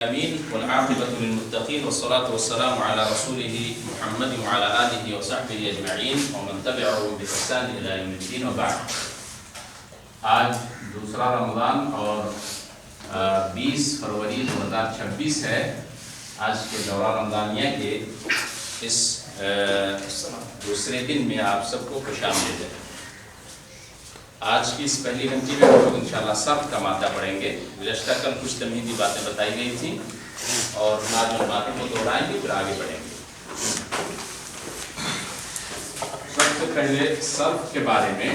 امین والعاقبۃ للمتقین والصلاة والسلام علی رسولہ محمد وعلی آلہ وصحبہ اجمعین ومن تبعهم بإحسان الی یوم الدین وبعد۔ آج دوسرا رمضان اور 20 فروری 2026 ہے۔ آج کے دورہ رمضانیہ کے اس دوسرے دن میں آپ سب کو خوش آمدید ہے۔ آج کی اس پہلی گھنٹی میں ہم لوگ انشاءاللہ صرف کا مادہ پڑھیں گے۔ گزشتہ کل کچھ تمہیدی باتیں بتائی گئی تھیں اور بعد میں باتوں کو دوہرائیں گے، پھر آگے بڑھیں گے۔ سب سے پہلے صرف کے بارے میں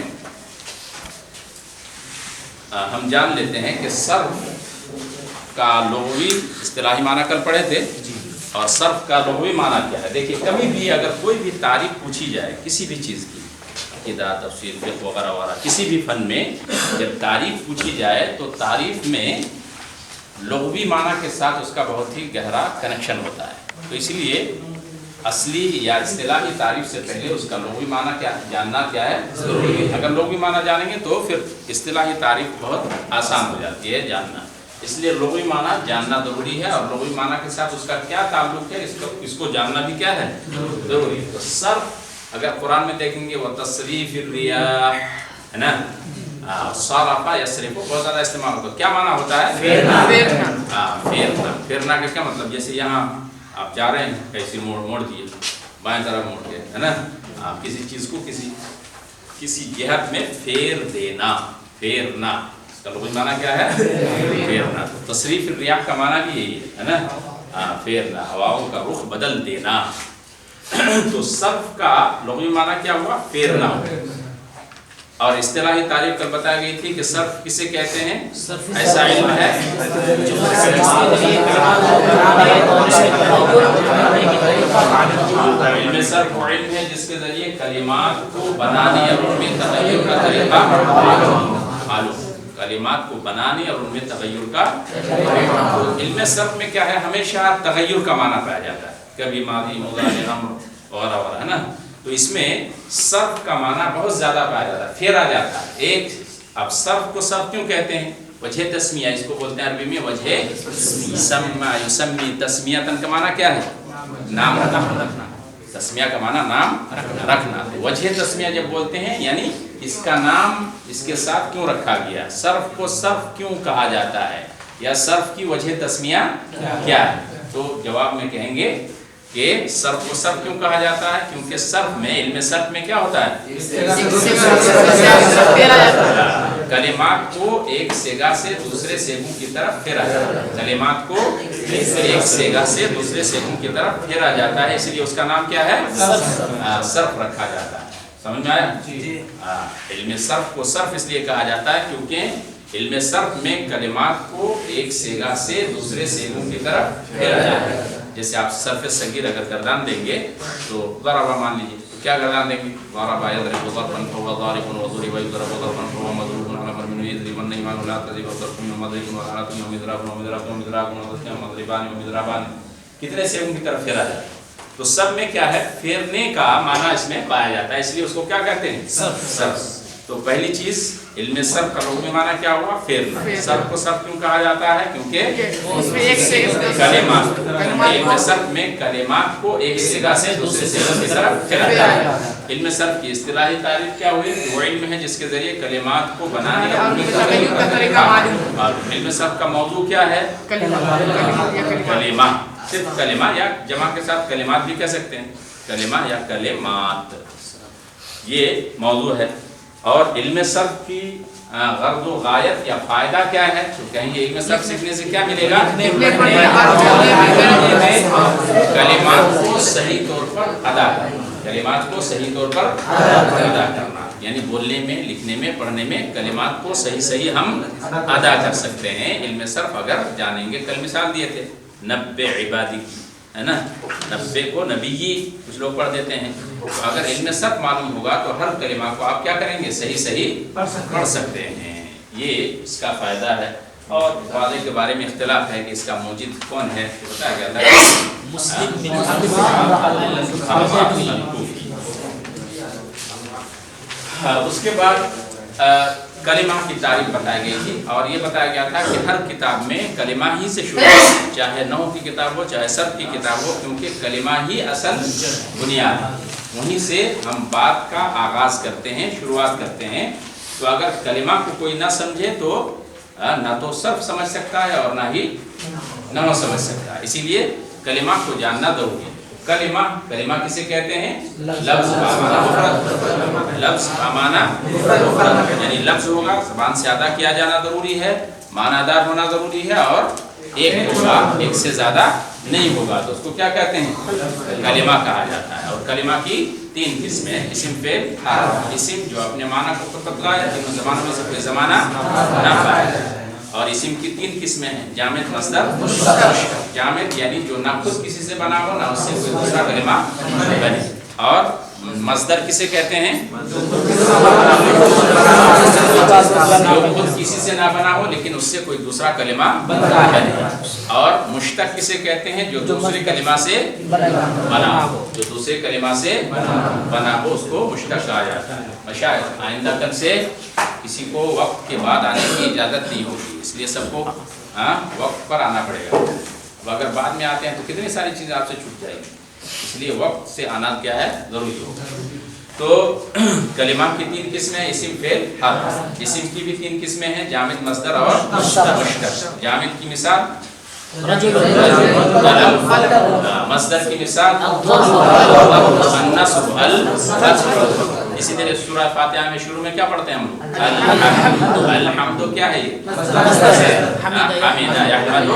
ہم جان لیتے ہیں کہ صرف کا لغوی اصطلاحی معنی کل پڑھے تھے، اور صرف کا لغوی معنی کیا ہے۔ دیکھیے، کبھی بھی اگر کوئی بھی تعریف پوچھی جائے کسی بھی چیز کی، عقیدہ، تفسیر، فقہ وغیرہ وغیرہ، کسی بھی فن میں جب تعریف پوچھی جائے تو تعریف میں لغوی معنی کے ساتھ اس کا بہت ہی گہرا کنیکشن ہوتا ہے۔ تو اس لیے اصلی یا اصطلاحی تعریف سے پہلے اس کا لغوی معنی جاننا کیا ہے، ضروری ہے۔ اگر لغوی معنی جانیں گے تو پھر اصطلاحی تعریف بہت آسان ہو جاتی ہے جاننا۔ اس لیے لغوی معنی جاننا ضروری ہے، اور لغوی معنی کے ساتھ اس کا کیا تعلق ہے اس کو جاننا بھی کیا ہے، ضروری ہے۔ تو صرف اگر قرآن میں دیکھیں گے وہ تصریف الریاح ہے نا، صرف یصرف بہت زیادہ استعمال ہوتا ہے۔ کیا معنی ہوتا ہے؟ پھیرنا۔ پھیرنا کا کیا مطلب؟ جیسے یہاں آپ جا رہے ہیں، کیسی موڑ دیے، بائیں طرف موڑ کے ہے نا، کسی چیز کو کسی جہت میں پھیر دینا، پھیرنا، اس کا لغوی معنی کیا ہے؟ پھیرنا۔ تو تصریف الریاح کا معنی بھی یہی ہے نا، پھیرنا، ہواؤں کا رخ بدل دینا۔ تو صرف کا لغوی معنی کیا ہوا؟ پھیرنا ہوا۔ اور اصطلاحی تعریف کل بتائی گئی تھی کہ صرف کسے کہتے ہیں؟ ایسا علم ہے علم صرف وہ علم ہے جس کے ذریعے کلمات کو بنانے اور ان میں تغیر کا طریقہ معلوم، کلمات کو بنانے اور ان میں تغیر کا علم صرف میں کیا ہے؟ ہمیشہ تغیر کا معنی پایا جاتا ہے، کبھی ماضی، مضارع، امر وغیرہ وغیرہ ہے نا۔ تو اس میں صرف کا معنی بہت زیادہ پایا جاتا ہے، پھیرا جاتا ہے۔ اب صرف کو صرف کیوں کہتے ہیں؟ وجہ تسمیہ، اس کو بولتے ہیں عربی میں وجہ سما یسمی تسمیتن کا معنی کیا ہے؟ نام رکھنا۔ تسمیہ کا معنی نام رکھنا۔ وجہ تسمیہ جب بولتے ہیں یعنی اس کا نام اس کے ساتھ کیوں رکھا گیا، صرف کو صرف کیوں کہا جاتا ہے، یا صرف کی وجہ تسمیہ کیا ہے؟ تو جواب میں کہیں گے کہ صرف کو صرف کیوں کہا جاتا ہے؟ کیونکہ صرف میں، علم صرف میں کیا ہوتا ہے؟ کلمات کو ایک صیغہ سے دوسرے صیغوں کی طرف پھیرا جاتا ہے۔ کلمات کو ایک صیغہ سے دوسرے صیغوں کی طرف پھیرا جاتا ہے، اس لیے اس کا نام کیا ہے؟ صرف رکھا جاتا ہے۔ سمجھ میں آیا؟ علم صرف کو صرف اس لیے کہا جاتا ہے کیونکہ علم صرف میں کلمات کو ایک صیغہ سے دوسرے صیغوں کی طرف پھیرا جاتا ہے۔ جیسے آپ صرف صغیر اگر گردان دیں گے تو ضرب مان لیجیے، تو کیا گردان دیں گے؟ ضرب یضرب ضربا فهو ضارب وضرب يضرب ضربا فهو مضروب على امر من يضرب النعمان لا تضرب ضرب ومضرب وحالات ومضرب ومضرب ومضرب ومضربان ومضربان، کتنے سے ان کی طرف پھیرا جاتا ہے۔ تو سب میں کیا ہے؟ پھیرنے کا معنی اس میں پایا جاتا ہے، اس لیے اس کو کیا کہتے ہیں؟ صرف۔ تو پہلی چیز علم صرف کا لغوی معنی کیا ہوا؟ پھیرنا۔ صرف کو صرف کیوں کہا جاتا ہے؟ کیونکہ کلمات، علم صرف میں کلمات کو ایک صیغہ سے دوسرے صیغہ کی طرف پھیرا جاتا ہے۔ علم صرف کی اصطلاحی تعریف کیا ہوئی؟ وہ علم ہے جس کے ذریعے کلمات کو بنانے اور ان میں تغیر کا طریقہ معلوم۔ علم صرف کا موضوع کیا ہے؟ کلمہ، صرف کلمہ، یا جمع کے ساتھ کلمات بھی کہہ سکتے ہیں، کلمہ یا کلمات، یہ موضوع ہے۔ اور علم صرف کی غرض و غایت یا فائدہ کیا ہے؟ تو کہیں گے علم صرف سیکھنے سے کیا ملے گا؟ کلمات کو صحیح طور پر ادا کرنا، کلمات کو صحیح طور پر ادا کرنا، یعنی بولنے میں، لکھنے میں، پڑھنے میں کلمات کو صحیح ہم ادا کر سکتے ہیں علم صرف اگر جانیں گے۔ کل مثال دیے تھے نبّ عبادی کی، ہے نا، نبّ کو نبی کچھ لوگ پڑھ دیتے ہیں۔ اگر علم صرف معلوم ہوگا تو ہر کلمہ کو آپ کیا کریں گے؟ صحیح پڑھ سکتے ہیں۔ یہ اس کا فائدہ ہے۔ اور واضح کے بارے میں اختلاف ہے کہ اس کا موجد کون ہے، بتایا گیا تھا مسلم۔ اس کے بعد کلمہ کی تعریف بتائی گئی تھی اور یہ بتایا گیا تھا کہ ہر کتاب میں کلمہ ہی سے شروع ہے، چاہے نحو کی کتاب ہو چاہے صرف کی کتاب ہو، کیونکہ کلمہ ہی اصل بنیاد ہے، وہیں سے ہم بات کا آغاز کرتے ہیں، شروعات کرتے ہیں۔ تو اگر کلمہ کو کوئی نہ سمجھے تو نہ تو صرف سمجھ سکتا ہے اور نہ ہی نحو سمجھ سکتا ہے، اسی لیے کلمہ کو جاننا ضروری ہے۔ کلمہ کسے کہتے ہیں؟ لفظ کا معنی مفرد، لفظ کا معنی مفرد، یعنی لفظ ہوگا، زبان سے ادا کیا جانا ضروری ہے، معنی دار ہونا ضروری ہے اور ایک ہوگا، ایک سے زیادہ نہیں ہوگا، تو اس کو کیا کہتے ہیں؟ کلمہ کہا جاتا ہے۔ اور کلمہ کی 3 قسمیں ہیں، اسم، فعل، حرف۔ اسم جو اپنے معنی کو خود بتلایا، تینوں زمانوں میں سے کوئی زمانہ نہ پایا جائے، اور اسم کی 3 قسمیں ہیں، جامد، مصدر، مشتق۔ جامد یعنی جو نہ خود کسی سے بنا ہو نہ اس سے کوئی دوسرا کلمہ بنے، اور مصدر کسے کہتے ہیں؟ جو خود کسی سے نہ بنا ہو لیکن اس سے کوئی دوسرا کلمہ بنے، اور مشتق کسے کہتے ہیں؟ جو دوسرے کلمہ سے بنا ہو، جو دوسرے کلمہ سے بنا ہو اس کو مشتق کہا جاتا ہے۔ مشاہد آئندہ تک سے کسی کو وقت کے بعد آنے کی اجازت نہیں ہوگی، اس لیے سب کو وقت پر آنا پڑے گا۔ اب اگر بعد میں آتے ہیں تو کتنی ساری چیزیں آپ سے چھوٹ جائیں گی، اس لیے وقت سے آنا کیا ہے؟ ضروری ہوگا۔ تو کلمہ کی 3 قسمیں ہیں، اسم، فعل، حرف۔ اسم کی بھی 3 قسمیں ہیں، جامد، مصدر اور مشتق۔ جامد کی مثال مصدر کی مثال النصر، الفتح۔ اسی طرح سورہ فاتحہ میں شروع میں کیا پڑھتے ہیں ہم لوگ؟ الحمد۔ الحمد کیا ہے؟ یہ حمدہ یحمد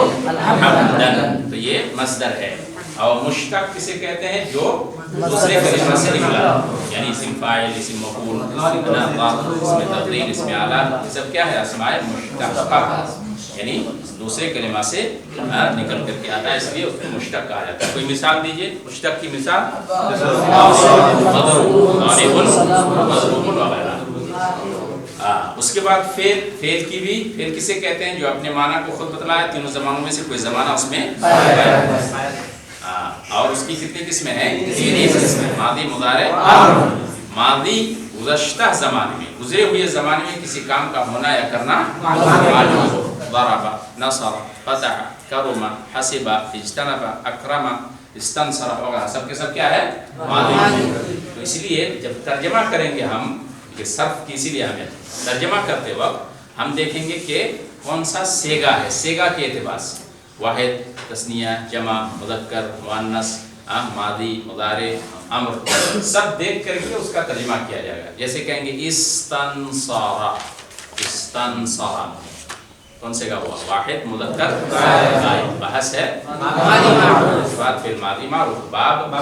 حمدا، تو یہ مصدر ہے۔ اور مشتق کسے کہتے ہیں؟ جو دوسرے کلمہ سے نکلا، یعنی اسم فاعل، اسم مفعول، اسم تفضیل، اسم اعلیٰ، یہ سب کیا ہے؟ اسماء مشتقہ، یعنی دوسرے کلمہ سے نکل کر کے آتا ہے، اس لیے اس کو مشتق کہا جاتا ہے۔ کوئی مثال دیجئے مشتق کی مثال؟ مضروب وغیرہ۔ اس کے بعد فعل کی بھی، فعل کسے کہتے ہیں؟ جو اپنے معنی کو خود بتلایا، تینوں زمانوں میں سے کوئی زمانہ اس میں اور اس کی کتنی قسمیں ہیں؟ 3 قسمیں، ماضی، مضارع۔ ماضی گزشتہ زمانے میں، گزرے ہوئے زمانے میں کسی کام کا ہونا یا کرنا معلوم ہو، ضرب، نصر، فتح، کرم، حسب، اجتنب، اکرم، استنصر وغیرہ، سب کے سب کیا ہے؟ ماضی۔ تو اس لیے جب ترجمہ کریں گے ہم کہ صرف کی، اسی لیے ہمیں ترجمہ کرتے وقت ہم دیکھیں گے کہ کون سا سیگا ہے، سیگا کے اعتبار سے واحد، تثنیہ، جمع، مذکر، مؤنث، ماضی، مضارع، امر، سب دیکھ کر کے اس کا ترجمہ کیا جائے گا۔ جیسے کہیں گے استنصر، استنصر کون سے کا ہوا؟ واحد، مذکر، غائب۔ بحث ہے بات فی الماضی معروف، باب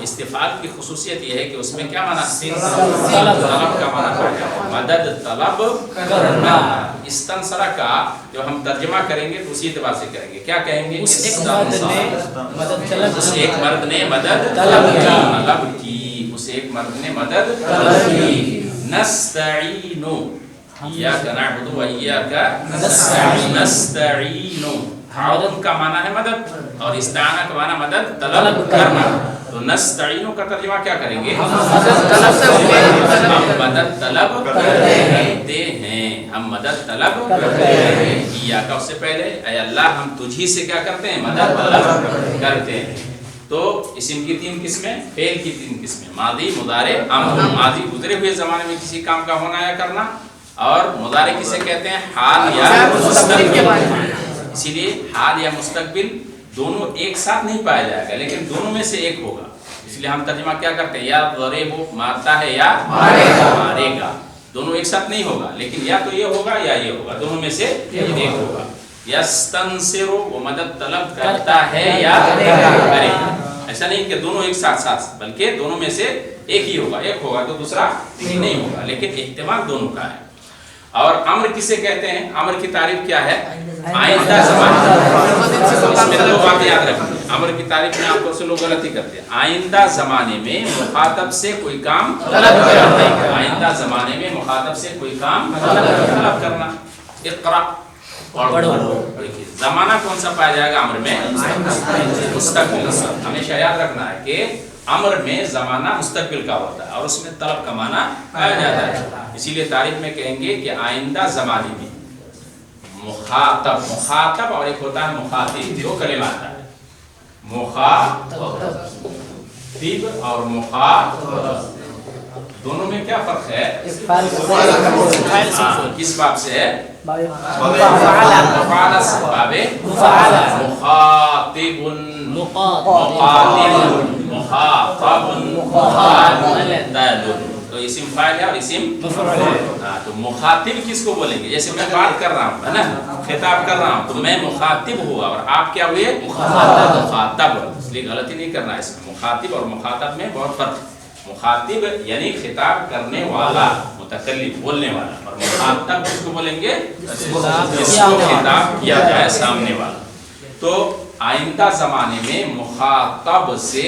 استفعال کی خصوصیت یہ ہے کہ اس میں کیا معنی؟ طلب کا معنی پایا جاتا ہے، مدد طلب کرنا۔ استنصر کا جو ہم ترجمہ کریں گے تو اسی اعتبار سے کریں گے، کیا کہیں گے؟ اس ایک مرد نے مدد طلب کی، اس ایک مرد نے مدد طلب کی۔ نستعین، ایاک نعبد و ایاک نستعین، تعاون کا معنی ہے مدد اور استعانہ کا معنی مدد طلب کرنا، تو نستعین کا ترجمہ کیا کریں گے؟ ہم مدد طلب کرتے ہیں، ہم مدد طلب کرتے ہیں۔ ایاک اس سے پہلے اے اللہ ہم تجھی سے کیا کرتے ہیں؟ مدد طلب کرتے ہیں۔ تو اسم کی 3 قسمیں، فعل کی 3 قسمیں، ماضی، مضارع، امر۔ ماضی گزرے ہوئے زمانے میں کسی کام کا ہونا یا کرنا، اور مضارع کسے کہتے ہیں؟ حال یا مستقبل۔ اسی لیے حال یا مستقبل دونوں ایک ساتھ نہیں پایا جائے گا، لیکن دونوں میں سے ایک ہوگا، اس لیے ہم ترجمہ کیا کرتے ہیں؟ یا ضریب، مارتا ہے یا مارے گا، دونوں ایک ساتھ نہیں ہوگا، لیکن یا تو یہ ہوگا یا یہ ہوگا، دونوں میں سے ایک ہوگا۔ یستنصر، وہ مدد طلب کرتا ہے یا کرے گا، ایسا نہیں کہ دونوں ایک ساتھ ساتھ، بلکہ دونوں میں سے ایک ہی ہوگا، ایک ہوگا تو دوسرا نہیں ہوگا، لیکن احتمال دونوں کا ہے۔ اور امر کسے کہتے ہیں؟ امر کی تعریف کیا ہے؟ آئندہ زمانے، اس میں 2 باتیں یاد رکھیں، امر کی تعریف میں آپ کو سے لوگ غلطی کرتے ہیں۔ آئندہ زمانے میں مخاطب سے کوئی کام طلب کرنا، آئندہ زمانے میں مخاطب سے کوئی کام طلب کرنا۔ اقرا، पढ़ो। देखिए जमाना कौन सा पाया जाएगा अम्र में? मुस्तकबिल। हमेशा याद रखना है कि अम्र में जमाना मुस्तकबिल का होता है और उसमें तलब का माना पाया जाता है। इसीलिए तारीफ में कहेंगे कि आइंदा जमाने में मुखातब, मुखातब और एक होता है मुखातिब, दो कलिमा आता है, मुखातिब और मुखातब, दोनों में क्या फर्क है? किस बाब से है? मुखातिबुन, मुखातिबुन, मुखातबुन, मुखातबुन। तो इसिम फाइल है और इसिम मफऊल है। तो मुखातिब किसको बोलेंगे? जैसे मैं बात कर रहा हूँ, है ना, खिताब कर रहा हूँ, तो मैं मुखातिब हुआ और आप क्या हुए? मुखातब। इसलिए गलती नहीं करना है इसमें। मुखातिब और मुखातब में बहुत फर्क है। मुखातिब यानी खिताब करने वाला, मुतकल्लिम बोलने वाला, और मुखातब किसको बोलेंगे? जिसको खिताब किया जाए, सामने वाला। तो आइंदा जमाने में मुखातब से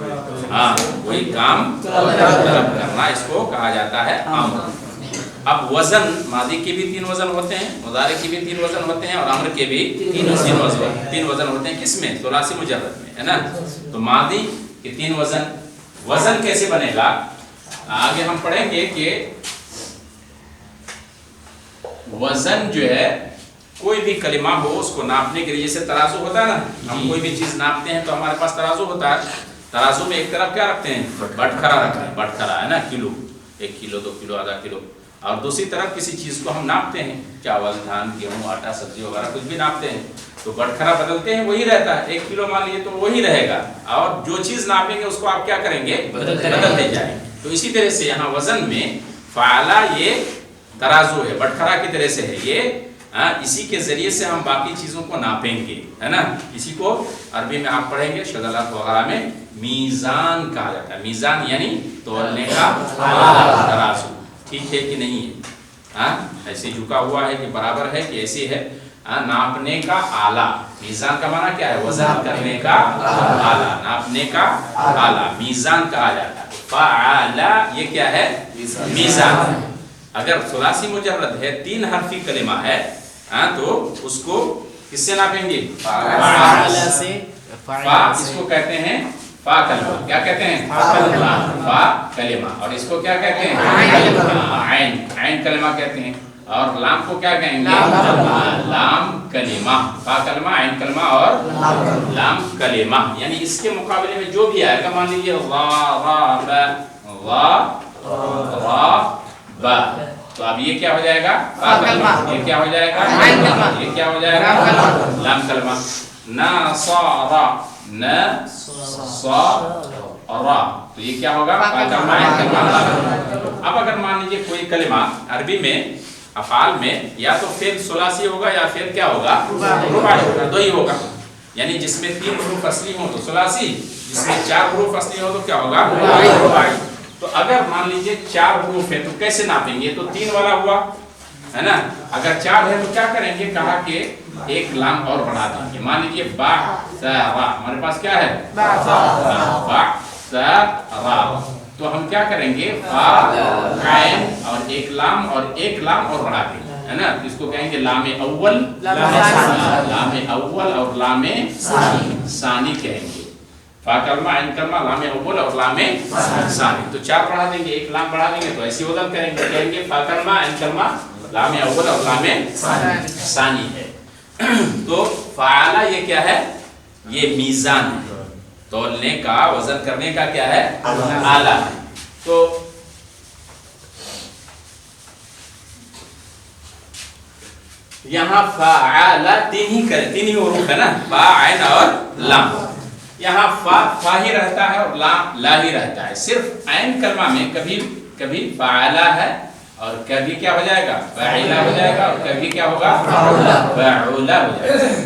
कोई काम तलब करना, इसको कहा जाता है अम्र। अब वजन, मादी के भी 3 वजन होते हैं, मुदारे के भी 3 वजन होते हैं और अम्र के भी 3 वजन होते हैं। किसमें? सुलासी मुजर्रद में, है ना। तो मादी के 3 वजन, वजन कैसे बनेगा? आगे हम पढ़ेंगे कि वजन जो है कोई भी कलिमा हो उसको नापने के लिए, जैसे तराजू होता है ना, हम कोई भी चीज नापते हैं तो हमारे पास तराजू होता है। तराजू में एक तरफ क्या रखते हैं? बटखरा रखते हैं, बटखरा, है ना, किलो, 1 किलो 2 किलो आधा किलो, और दूसरी तरफ किसी चीज को हम नापते हैं, चावल धान गेहूं आटा सब्जी वगैरह कुछ भी नापते हैं, तो बटखरा बदलते हैं, वही रहता है। 1 किलो मान लीजिए तो वही रहेगा, और जो चीज नापेंगे उसको आप क्या करेंगे? बदलते जाएंगे। तो इसी तरह से यहाँ वजन में फ़ाला ये तराजू है, बटखरा की तरह से है ये। इसी के जरिए से हम बाकी चीजों को नापेंगे, है ना। इसी को अरबी में आप पढ़ेंगे शगलात वगैरह में मीज़ान कहा जाता है। मीज़ान यानी तौलने का तराजू, ठीक है कि नहीं है? ऐसे झुका हुआ है कि बराबर है कि ऐसे है? नापने का आला। मीज़ान का माना क्या है? वजन करने का आला, नापने का आला, मीज़ान कहा जाता है। फ़अला ये क्या है? मीज़ान। अगर सुलासी मुजर्रद है, 3 हरफी कलिमा है, तो उसको किससे नापेंगे? फ़अला से। फ़ा इसको कहते हैं फ़ा कलिमा। क्या कहते हैं? फ़ा कलिमा। और इसको क्या कहते हैं? आइन, आइन कलिमा कहते हैं। और लाम को क्या कहेंगे? लाम कलिमा। फ़ा कलिमा, आइन कलिमा और लाम कलिमा। यानी इसके मुकाबले में जो भी आएगा, मान लीजिए बा, तो अब ये क्या हो जाएगा? फ़ा कलिमा। ये क्या हो जाएगा? ये क्या हो जाएगा? लाम कलिमा। नसरा, नसरा, तो ये क्या होगा? फ़ा कलिमा, आइन कलिमा। अब अगर मान लीजिए कोई कलिमा अरबी में अफ़ाल में या तो फिर सुलासी होगा या फिर क्या होगा? रुबाई होगा, 2 ही होगा। यानी जिसमें 3 हुरूफ असली हो तो सुलासी, जिसमें 4 हुरूफ असली हो तो क्या होगा? रुबाई। तो अगर मान लीजिए 4 हुरूफ है तो कैसे नापेंगे? तो 3 वाला हुआ, है ना। अगर 4 है तो क्या करेंगे? कहा कि एक लाम और बढ़ा देंगे। मान लीजिए बा सरा, हमारे पास क्या है? बा सरा, तो हम क्या करेंगे? फा आइन और एक लाम और बढ़ा देंगे, है ना। इसको कहेंगे लामे अव्वल, लामे अव्वल और लामे सानी कहेंगे। फा कलमा, आइन कलमा, लामे अव्वल और लामे सानी। तो 4 बढ़ा देंगे, एक लाम बढ़ा देंगे, तो ऐसी वजन करेंगे, कहेंगे फा कलमा, आइन कलमा, लामे अव्वल और लामे सानी है। तो फ़अला ये क्या है? ये मीज़ान है, तौलने का, वजन करने का क्या है? आला है। तो यहाँ फ़अला 3 ही हुरूफ है ना, फा आइन और लाम। यहाँ फा ही रहता है और ला ही रहता है। सिर्फ आइन कलमा में कभी कभी फ़अला है और कभी क्या हो जाएगा? फ़अला हो जाएगा, और कभी क्या होगा? फ़अला हो जाएगा।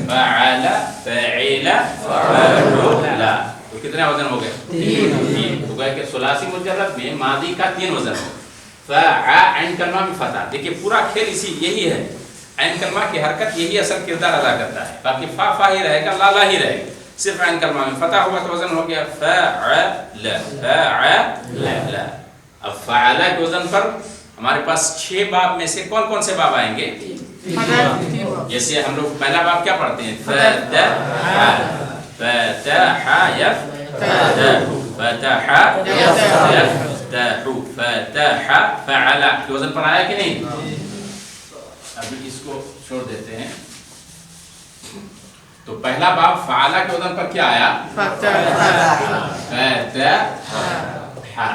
फ़अला, फ़अला, फ़अला। तो कितने वजन हो गए? 3। तो गए कि सुलासी मुजर्रद में मादी का 3 वजन हो। फ़अ आइन कलमा में फतह। देखिए पूरा खेल यही है, आइन कलमा की हरकत यही असल किरदार अदा करता है। बाकी फा ही रहेगा, ला ही रहेगा। सिर्फ आइन कलमा में फतह हुआ तो वजन हो गया फ़अला, फ़अला। अब फ़अला के वजन पर हमारे पास 6 बाब में से कौन कौन से बाब आएंगे? जैसे हम लोग पहला बाब क्या पढ़ते हैं, फतहा, फतहा यफ्तहु, फतहा यफ्तहु, फतहा फअला के वजन पर आया कि नहीं? अभी इसको छोड़ देते हैं। तो पहला बाब फअला के वजन पर क्या आया? फतहा।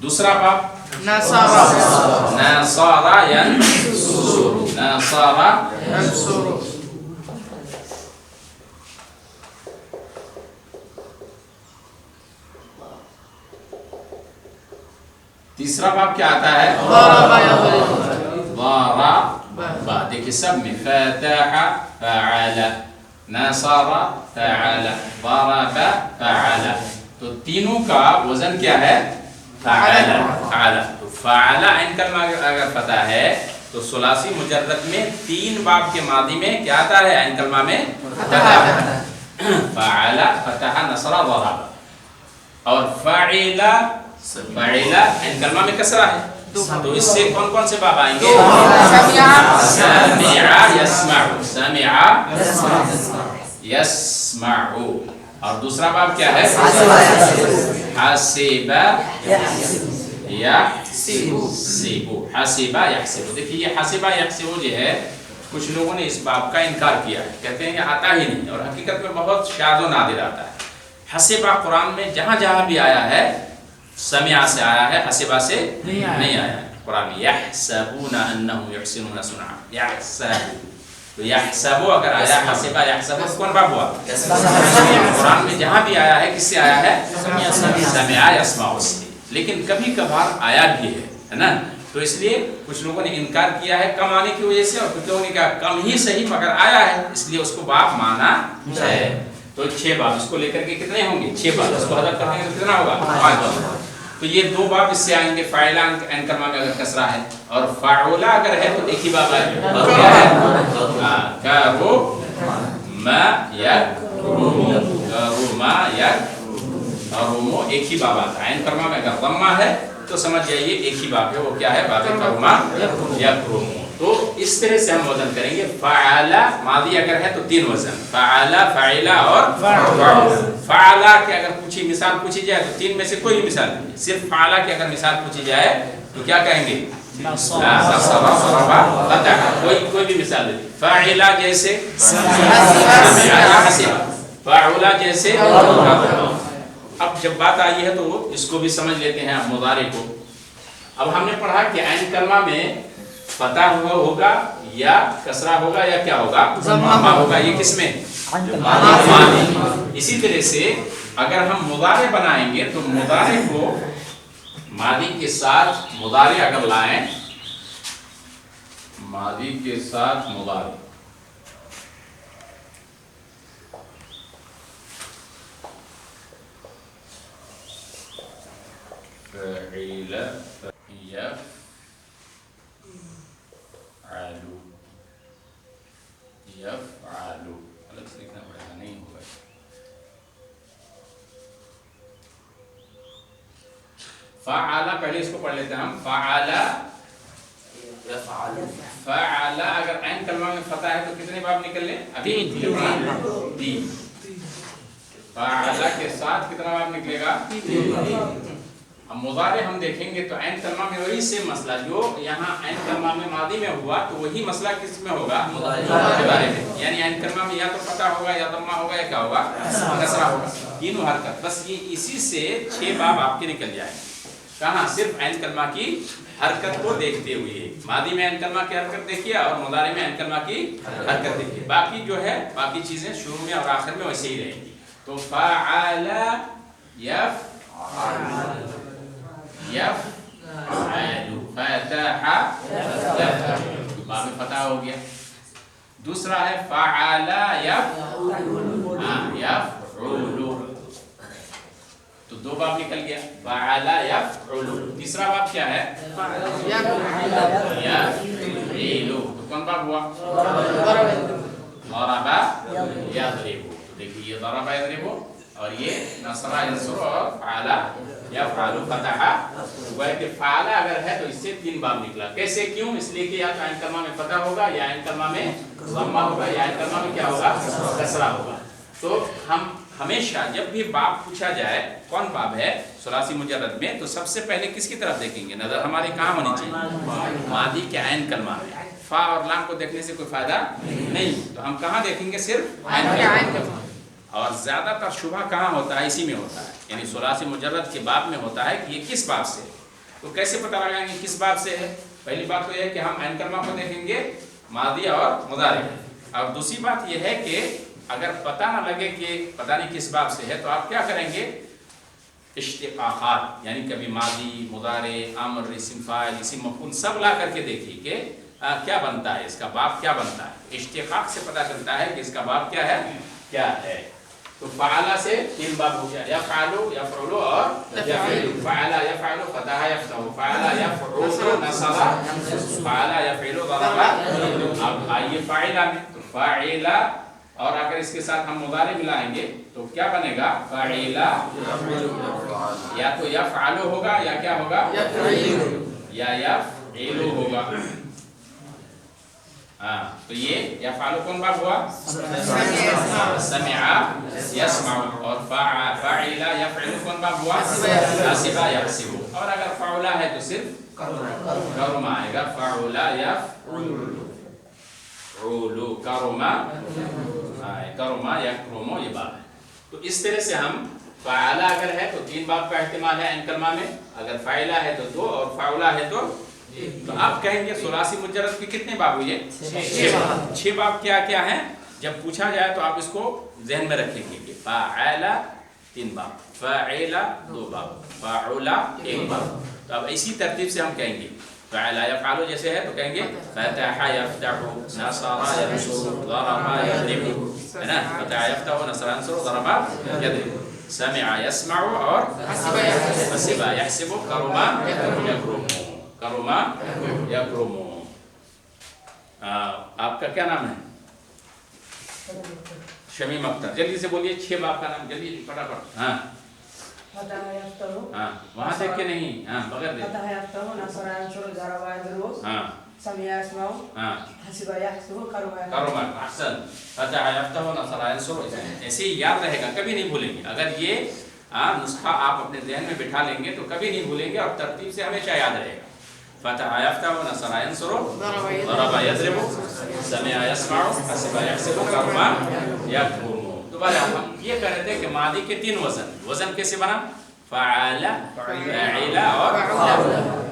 दूसरा बाब नसारा, नसारा यंसुरु, नसारा यंसुरु। तीसरा बाब क्या आता है? ضرب। देखिए सब में फतहा फअला, नसारा फअला, ضرب फअला, तो तीनों का वजन क्या है? फअला, फअला। तो फअला ऐन कलमा अगर पता है तो सुलासी मुजर्रद में 3 बाब के मादी में क्या आता है? ऐन कलमा में फअला, फतहा, नसरा, ضرب। और फअला, फअला ऐन कलमा में कसरा है, तो इससे कौन कौन से बाब आएंगे? समिआ यस्मउ, समिआ यस्मउ। और दूसरा बाब क्या है? हसीबा यहसिबु, हसीबा यहसिबु। देखिए ये हसीबा यहसिबु जो है, कुछ लोगों ने इस बाब का इनकार किया है, कहते हैं ये आता ही नहीं, और हकीकत में बहुत शाज़ व नादिर आता है। हसीबा कुरान में जहाँ जहाँ भी आया है समिआ से आया है, हसीबा से नहीं आया है। कुरान में यहसबूना अन्नहुम युहसिनूना सुनआ, यहसबू, तो यहसबू अगर आया, हसीबा यहसबू, कौन बाब हुआ? कुरान में जहाँ भी आया है किससे आया है? समिआ यस्माउ से। लेकिन कभी कभार आया भी है ना, तो इसलिए कुछ लोगों ने इनकार किया है कम आने की वजह से, और कुछ लोगों ने कहा कम ही सही मगर आया है, इसलिए उसको बाब माना है। तो 6 बाब इसको लेकर के कितने होंगे? 6 बाब। इसको हज़फ करने तो कितना होगा? 5 बाब। तो ये 2 बाब इससे आएंगे, फ़ाइला ऐन कलमा में अगर कसरा है, और फ़अला अगर है तो एक ही बाब आएगा, और क्या है? करो मा यकरुमु, करो मा यकरुमु, एक ही बाब आता है। ऐन कलमा में अगर दम्मा है तो समझ जाइए एक ही बाब है, वो क्या है? बाब करो मा यकरुमु। तो इस तरह से हम वजन करेंगे। फ़अला मादी अगर है तो 3 वजन, फ़अला, फ़अला और फ़अला के अगर मिसाल पूछी जाए तो 3 में से कोई मिसाल नहीं, सिर्फ फ़अला की अगर मिसाल पूछी जाए तो क्या कहेंगे? कोई भी मिसाल दे। फ़अला जैसे, फ़अला जैसे। अब जब बात आई है तो इसको भी समझ लेते हैं मुदारे को। अब हमने पढ़ा कि ऐन कलमा में फतह होगा या कसरा होगा या क्या होगा? ज़म्मा होगा। ये किसमें? मादी। इसी तरह से अगर हम मुदारे बनाएंगे तो मुदारे को मादी के साथ मुदारे अगर लाएं, मादी के साथ मुदारे, यफ़अलु, अलग से लिखना पड़ेगा, नहीं होगा। फ़अला पहले इसको पढ़ लेते हैं हम। फ़अला, फ़अला अगर ऐन कलमा में फतह है तो कितने बाब निकल लें? अभी 3। फ़अला के साथ कितना बाब निकलेगा? 3। अब मुदारे हम देखेंगे तो ऐन कलमा में वही सेम मसला जो यहाँ ऐन कलमा में मादी में हुआ, तो वही मसला किस में होगा? मुदारे में। यानी ऐन कलमा में या तो फतह होगा या दम्मा होगा या क्या होगा? कसरा होगा। तीनों हरकत, बस ये इसी से 6 बाब आपके निकल जाएंगे। कहाँ? सिर्फ ऐन कलमा की हरकत को देखते हुए। मादी में ऐन कलमा की हरकत देखिए और मुदारे में ऐन कलमा की हरकत देखिए। बाकी जो है, बाकी चीजें शुरू में और आखिर में वैसे ही रहेंगी। तो फ़अला यफ़अलु, यफ़अलु, फतहा यफ़अलु, बाब में फतह हो गया। दूसरा है फ़अला यफ़अलु, तो 2 बाब निकल गया। फ़अला यफ़अलु। तीसरा बाब क्या है? यफ़इलु, तो कौन बाब हुआ? ज़रबा यज़रिबु। तो देखिए ये ज़रबा यज़रिबु और ये नसरा यंसुरु और फ़अला यफ़अलु फतहा, वह कि फ़अला अगर है तो इससे 3 बाब निकला। कैसे, क्यों? इसलिए कि या तो आइन कलमा में फतह होगा, या आइन कलमा में ज़म्मा होगा, या आइन कलमा में क्या होगा, कसरा होगा। तो हम हमेशा जब भी बाब पूछा जाए कौन बाब है सुलासी मुजर्रद में, तो सबसे पहले किसकी तरफ देखेंगे? नजर हमारी कहाँ होनी चाहिए? मादी के आइन कलमा में। फा और लाम को देखने से कोई फायदा नहीं, तो हम कहाँ देखेंगे? सिर्फ आइन कलमा। और ज्यादातर शुबा कहाँ होता है? इसी में होता है, यानी सुलासी मुजर्रद के बाब में होता है कि ये किस बाब से है। तो कैसे पता लगाएंगे किस बाब से है? पहली बात तो यह है कि हम आइन कलमा को देखेंगे, मादी और मुदारे। और दूसरी बात यह है कि अगर पता ना लगे कि पता नहीं किस बाब से है, तो आप क्या करेंगे? इश्तिकाकात, यानी कभी मादी, मुदारे, अम्र, इस्म फाइल, इस्म मफऊल सब ला करके देखिए कि क्या बनता है, इसका बाब क्या बनता है। इश्तिकाक से पता चलता है कि इसका बाब क्या है, क्या है। तो फ़अला से 3 बाब हो गया, यफ़अलु, यफ़अलु और यफ़अलु। फ़अला यफ़अलु फतह यफ़तहु, फ़अला यफ़अलु नसरा, फ़अला यफ़अलु ज़रबा। अब आइए फ़ाइला में, तो फ़ाइला और अगर इसके साथ हम मुदारे मिलाएंगे तो क्या बनेगा? फ़ाइला, या तो यफ़अलु होगा या क्या होगा, या यफ़अलु होगा। हाँ, तो ये यफ़अलु कौन बाब हुआ? समिअ यस्मअ। और फ़ाइला यफ़अलु कौन बाब हुआ? हसिबा यहसिबु। और अगर फ़अला है तो सिर्फ करमा आएगा, फ़अला यफ़अलु, करमा, करमा यकरुमु, ये बाब है। तो इस तरह से हम फ़अला अगर है तो 3 बाब का एहतिमाल है आइन कलमा में, अगर फ़ाइला है तो 2 और फ़अला है तो आप कहेंगे सुलासी मुजर्रद के कितने बाब हुए? 6 बाब। क्या क्या हैं? जब पूछा जाए तो आप इसको ज़हन में रखेंगे कि फ़अला 3 बाब, फ़अला 2 बाब, फ़अला 1 बाब। तो अब इसी तरतीब से हम कहेंगे फ़अला यफ़अलु जैसे है तो कहेंगे फ़तह यफ़तहु, नसरा यंसुरु, ज़रबा यज़रिबु, है ना? फ़तह यफ़तहु, नसरा यंसुरु, ज़रबा यज़रिबु। समिअ यस्मअु और हसिबा यहसिबु, करमा यकरुमु, करमा यकरुमु। आपका क्या नाम है? शमीम अख्तर। जल्दी से बोलिए 6 बाब का नाम, जल्दी फटाफट। हाँ हाँ, वहाँ देख के नहीं, हाँ बगैर देख। हाँ करमा, अहसन। फतह यफ़तहु, नसरा यंसुरु, ऐसे ही याद रहेगा, कभी नहीं भूलेंगे। अगर ये नुस्खा आप अपने ज़हन में बिठा लेंगे तो कभी नहीं भूलेंगे और तरतीब से हमेशा याद रहेगा। फ़तह यफ़तहु, नसरा यंसुरु, ज़रबा यज़रिबु, समिअ यस्मअु, हसिबा यहसिबु, करमा यकरुमु। दोबारा हम ये कह रहे थे कि मादी के 3 वज़न कैसे बना? फ़अला, फ़अला और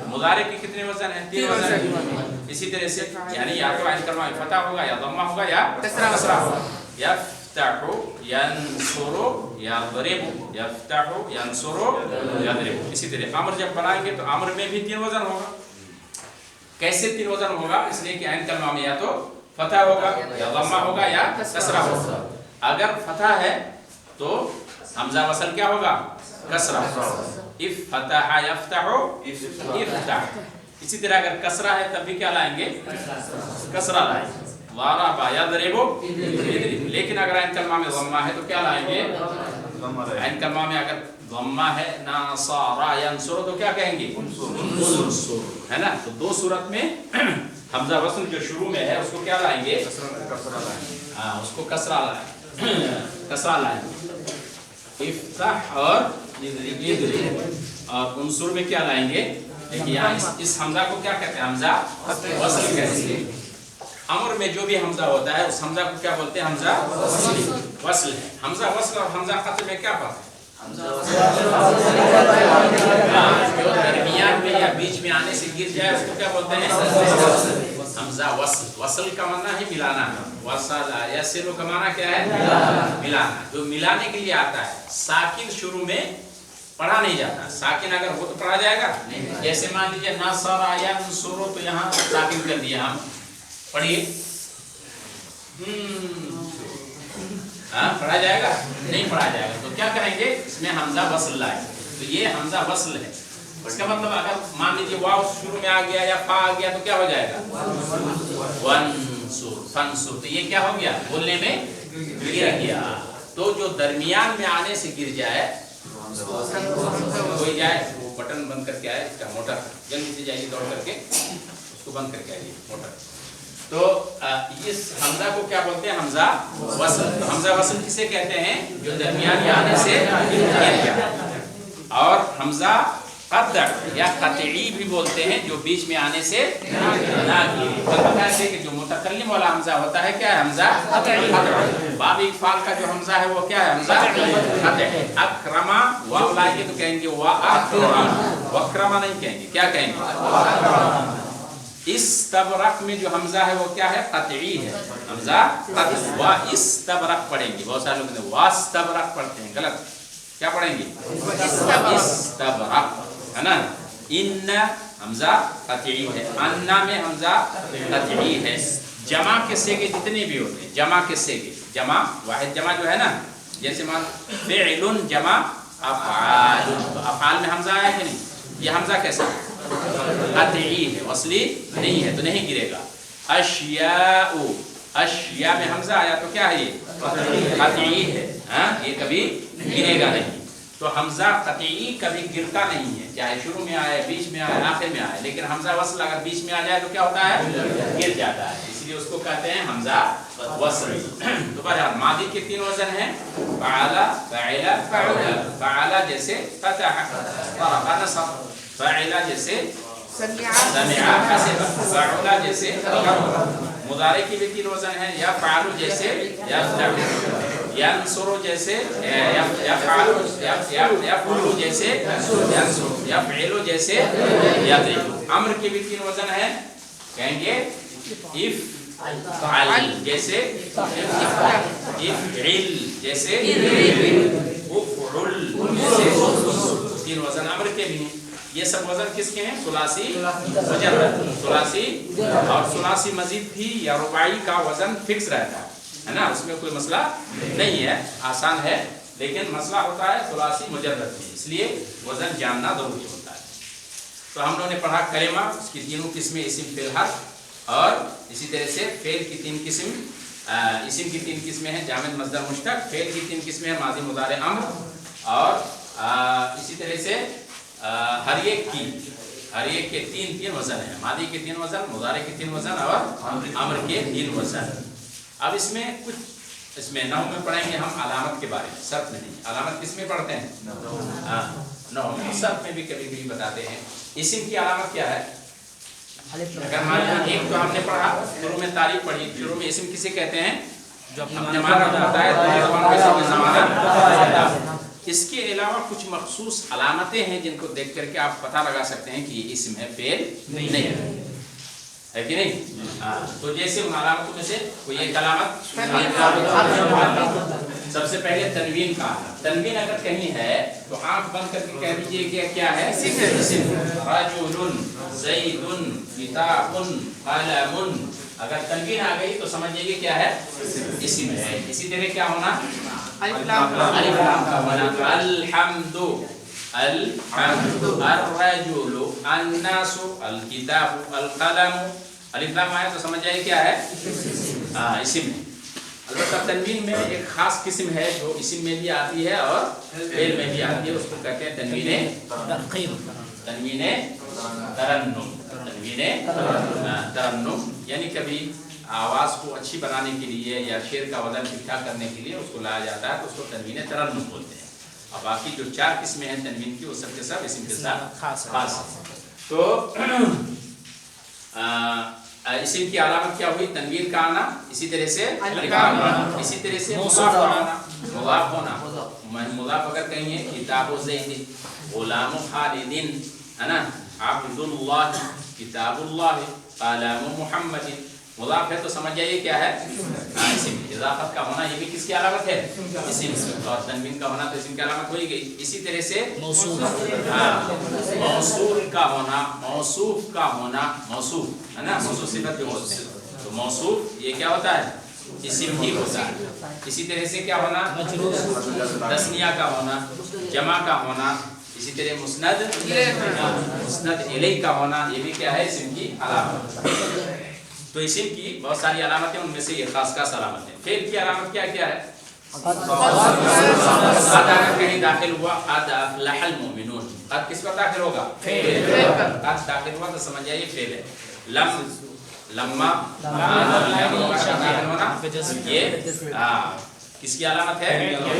मुदारे के कितने वज़न हैं? 3 वज़न। इसी तरह से यानी या तो आइन कलमा में फतह होगा, या ज़म्मा होगा, या कसरा होगा। यफ़तहु यंसुरु यज़रिबु, यफ़तहु यंसुरु यज़रिबु। इसी तरह अम्र जब बनाएंगे तो अम्र में भी 3 वज़न होगा। कैसे 3 वज़न होगा? इसलिए कि आइन कलमा में या तो फतह होगा, या ज़म्मा होगा, या कसरा होगा। अगर फतह है तो हमजा वसल क्या होगा? कसरा। इफ़तह यफ़तहु, इफ़तह। इसी तरह अगर कसरा है तब भी क्या लाएंगे? कसरा लाएंगे। ज़रबा यज़रिबु, लेकिन अगर आइन कलमा में ज़म्मा है तो क्या लाएंगे? आइन कलमा में अगर ज़म्मा है, नसरा यंसुरु, तो क्या कहेंगे? उनसुर, है ना? तो 2 सूरत में हमजा वसल जो शुरू में है उसको क्या लाएंगे? हाँ, उसको कसरा लाएंगे, कसरा लाएंगे। इफ़्तह और यज़रिब। और उनसुर में क्या लाएंगे? देखिए यहाँ इस हमजा को क्या कहते हैं? हमजा वसल कहते हैं। अमर में जो भी हमजा होता है उस हमजा को क्या बोलते हैं? हमजा वसल है। हमजा वसल और हमजा क़त्ल में क्या फर्क है? जो दरमियान में या बीच में आने से गिर जाए उसको क्या बोलते हैं? हमजा वसल। वसल का माना है मिलाना। वसल यसिलु का माना क्या है? मिलाना। जो मिलाने के लिए आता है। साकिन शुरू में पढ़ा नहीं जाता। साकिन अगर हो तो पढ़ा जाएगा। जैसे मान लीजिए नसरा यंसुरु, तो यहाँ साकिन कर दिया हम। पढ़िए। पढ़ा जाएगा? नहीं पढ़ा जाएगा। तो क्या करेंगे? इसमें हमजा वसल लाए। तो ये हमजा वसल है। इसका मतलब अगर मान लीजिए वाव शुरू में आ गया या फा आ गया तो क्या हो जाएगा? वंसुर, फंसुर। तो ये क्या हो गया? बोलने में गिर गया। तो जो दरमियान में आने से गिर जाए कोई जाए वो बटन बंद करके आए, इसका मोटर जल्दी से जाइए दौड़ करके उसको बंद करके आइए मोटर। तो इस हमजा को क्या बोलते हैं? हमजा वसल। तो हमजा वसल किसे कहते हैं? जो दरमियान आने से गिर गया। और हमजा कत्अ या कतई भी बोलते हैं, जो बीच में आने से ना गिरे। तो बताया थे कि जो मुतकल्लिम वाला हमजा होता है क्या है? हमजा कतई। बाब इकफाल का जो हमजा है वो क्या है? हमजा कतई। अक्रमा वाव लाएंगे तो कहेंगे वा अक्रमा, वक्रमा नहीं कहेंगे, क्या कहेंगे? इस्तबरक में जो हमजा है वो क्या है? कतई है, हमजा कतई। वा इस्तबरक पढ़ेंगे, बहुत सारे लोग वास्तबरक पढ़ते हैं, गलत। क्या पढ़ेंगे? इस्तबरक, है ना। इन्ना हमजा कतई है, अन्ना में हमजा कतई है। जमा के सेगे जितने भी होते हैं, जमा के सेगे, जमा वाहिद जमा जो है ना, जैसे मान फ़िअलुन जमा अफ़आल, अफ़आल में हमजा है कि नहीं? ये हमजा कैसा? कतई है, वसली नहीं है, तो नहीं गिरेगा। अशियाउ, अशिया में हमजा आया तो क्या है? ये कतई है, हाँ, ये कभी गिरेगा नहीं। तो हमजा कतई कभी गिरता नहीं है, चाहे शुरू में आए, बीच में आए, आखिर में आए। लेकिन हमजा वसल अगर बीच में आ जाए तो क्या होता है? गिर जाता है, इसलिए उसको कहते हैं हमजा वसल। तो बहरहाल मादी के 3 वजन हैं, फ़अला, फ़अला, फ़अला। फ़अला जैसे फ़तह, ज़रबा, नसब। फ़अला जैसे समिअ, हसिब। फ़अला जैसे ज़रब। मुदारे की भी 3 वजन हैं, या फ़अलु जैसे यफ़अलु, यंसुरु जैसे यफ़अलु, यफ़अलु जैसे यंसुरु, यफ़अलु जैसे यज़रिबु। अम्र के भी 3 वजन हैं, कहेंगे इफ़अल जैसे इफ़इल जैसे उफ़उल जैसे। 3 वजन अम्र के भी हैं। ये सब वजन किसके हैं? सुलासी मुजर्रद, सुलासी और सुलासी मजीद भी या रुबाई का वजन फिक्स रहता है ना, उसमें कोई मसला नहीं है, आसान है। लेकिन मसला होता है सुलासी मुजर्रद में, इसलिए वजन जानना जरूरी होता है। तो हम लोगों ने पढ़ा कलिमा, उसकी 3 किस्में, इस्म, फेल, हर्फ। और इसी तरह से फेल की 3 किस्म, इस्म की 3 किस्में हैं, जामिद, मस्दर, मुश्तक। फेल की 3 किस्में हैं, मादी, मुदारे, अम्र। और इसी तरह से हर एक के 3 वजन है, मादी के 3 वजन, मुदारे के 3 वजन और अम्र के 3 वजन। अब इसमें कुछ, इसमें नहू में पढ़ेंगे हम अलामत के बारे में, सर्फ में नहीं। अलामत किस में पढ़ते हैं? नहू में। सर्फ में भी कभी कभी बताते हैं। इस्म की अलामत क्या है? अगर मान लीजिए एक तो हमने पढ़ा, शुरू में तारीफ पढ़ी, शुरू में इस्म किसे कहते हैं? जो अपने माना बताया। इसके अलावा कुछ मखसूस अलामतें हैं जिनको देख करके आप पता लगा सकते हैं कि ये इस्म है, फेल नहीं है कि नहीं? तो जैसे उन अलामतों में से कोई एक अलामत, सबसे पहले तनवीन का। तनवीन अगर कहीं है तो आंख बंद करके कह दीजिए कि क्या है? इस्म। रजुलुन, ज़ैदुन, किताबुन, कलमुन। अगर तनवीन आ गई तो समझिए क्या है? इस्म है। इसी तरह क्या होना? अलिफ लाम का होना। अल्हम्दु, अल्हम्दु, अर्रजुलु, अन्नासु, अलकिताबु, अलकलमु। अलिफ लाम आया तो समझ जाइए क्या है? इस्म है। अलबत्ता तनवीन में एक खास किस्म है जो इस्म में भी आती है और फेल में भी आती है, उसको कहते हैं तनवीने तरन्नुम। तनवीने तरन्नुम यानी कभी आवाज़ को अच्छी बनाने के लिए या शेर का वजन ठीक ठाक करने के लिए उसको लाया जाता है, तो उसको तनवीने तरन्नुम बोलते हैं। और बाकी जो 4 किस्में हैं तनवीन की, वो सब के सब इस्म के साथ खास है। तो इस्म की अलामत क्या हुई? तनवीन का आना, इसी तरह से इसी तरह से मुज़ाफ होना। मुज़ाफ अगर कहीं है, किताबु ज़ैद, गुलामु खालिदिन, है ना, अब्दुल्लाह, किताबुल्लाह, कलामु मुहम्मदिन। मुज़ाफ है तो समझ जाइए क्या है? इस्म। इज़ाफ़त का होना ये भी किसकी अलामत है? इस्म। और तनवीन का होना तो इस्म की अलामत हो ही गई। इसी तरह से मौसूल का होना, मौसूफ का होना, मौसूफ है ना, मौसूफ सिफत जो होती है, तो मौसूफ ये क्या होता है? इस्म ही होता है। इसी तरह से क्या होना? तस्निया का होना, जमा का होना। इसी तरह मुस्नद इलैहि का होना, ये भी क्या है? इस्म की अलामत। तो इस्म की बहुत सारी अलामतें, उनमें से ये खास अलामत है। फेल की अलामत क्या क्या है? قد اگر کہیں داخل ہوا قد افلح المؤمنون، قد کس پر داخل ہوگا؟ قد داخل ہوا تو سمجھ جائیے فعل ہے. لما داخل ہونا یہ کس کی علامت ہے؟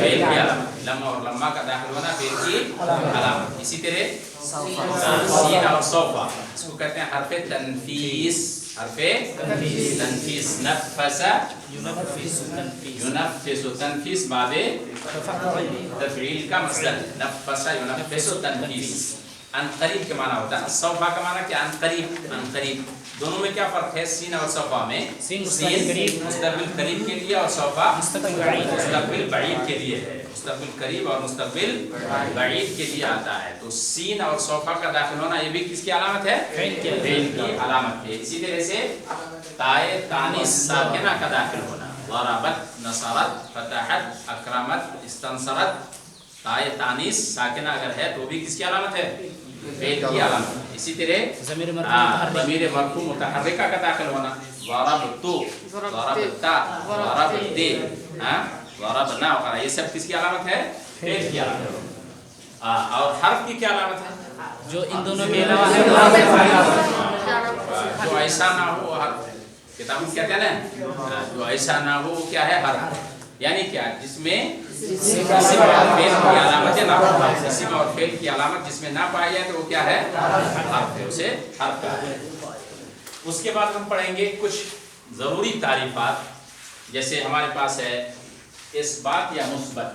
فعل کی علامت. لما اور لما کا داخل ہونا فعل کی علامت. اسی طرح سین اور سوفا اس کو کہتے ہیں حرف تنفیس. حرف تنفیس. نفس ينفس تنفیس باب تفعیل کا مصدر. نفس ينفس تنفیس. ان قریب کے معنی ہوتا ہے. سوفا کا معنی کیا؟ ان قریب. ان قریب. دونوں میں کیا فرق ہے؟ سین اور صوفا میں سین مستقبل قریب کے لیے اور صوفا مستقبل بعید کے لیے ہے. مستقبل قریب اور مستقبل بعید کے لیے آتا ہے. تو سین اور صوفا کا داخل ہونا یہ بھی کس کی علامت ہے؟ فعل کی علامت ہے. اسی طرح سے تائے تانیث ساکنہ کا داخل ہونا. ضربت نصرت فتحت اکرمت استنصرت. تائے تانیث ساکنہ اگر ہے تو بھی کس کی علامت ہے؟ فعل کی علامت. اسی طرح ضمیر مرفوع متحرکہ کا داخل ہونا. ضربت ضربت ضربت ضربنا وغیرہ یہ سب کس کی علامت ہے؟ فعل کی علامت ہے. اور حرف کی کیا علامت ہے؟ جو ان دونوں کے علاوہ ہے جو ایسا نہ ہو حرف ہے. کتاب میں کہتے ہیں نا جو ایسا نہ ہو کیا ہے؟ حرف. یعنی کیا؟ جس میں اسم اور فعل کی علامت نہ پائے. اسم اور فعل کی علامت جس میں نہ پائی جائے تو وہ کیا ہے؟ حرف ہے. اسے حرف کہتے ہیں. اس کے بعد ہم پڑھیں گے کچھ ضروری تعریفات. جیسے ہمارے پاس ہے اس بات یا مثبت.